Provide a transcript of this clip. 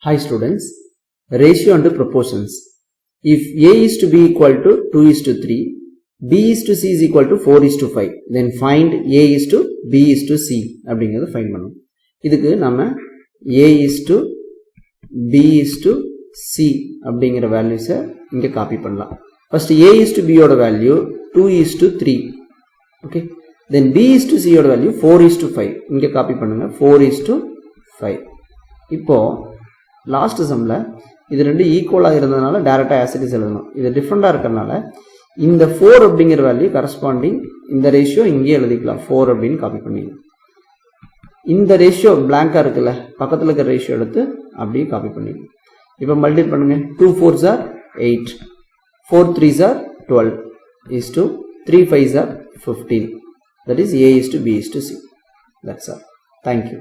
Hi students, ratio and proportions. If A is to B equal to 2 is to 3, B is to C is equal to 4 is to 5, then find A is to B is to C அப்படிங்கிறத find பண்ணணும். இதுக்கு நம்ம A is to B is to C அப்படிங்கிற வேல்யூஸை இங்கே copy பண்ணலாம். First A is to B ஓட value 2 is to 3. Okay. Then B is to C ஓட வேல்யூ 4 is to 5. இங்கே காப்பி பண்ணுங்க 4 is to 5. இப்போ லாஸ்ட் சம்மில் இது ரெண்டு ஈக்குவலாக இருந்ததுனால டேரெக்டாக ஆசிட்டிஸ் எழுதணும். இது டிஃப்ரெண்ட்டாக இருக்கிறதுனால இந்த 4 அப்படிங்கிற வேல்யூ கரஸ்பாண்டிங் இந்த ரேஷியோ இங்கே எழுதிக்கலாம் 4 அப்படின்னு காப்பி பண்ணிக்கலாம். இந்த ரேஷியோ பிளாங்காக இருக்குல்ல பக்கத்தில் இருக்கிற ரேஷியோ எடுத்து அப்படியே காப்பி பண்ணிக்கலாம். இப்போ மல்டிப்ளை பண்ணுங்க 2 4s are 8, 4 3s are 12 is to 3 5s are 15. That is A is to B is to C. That's all. Thank you.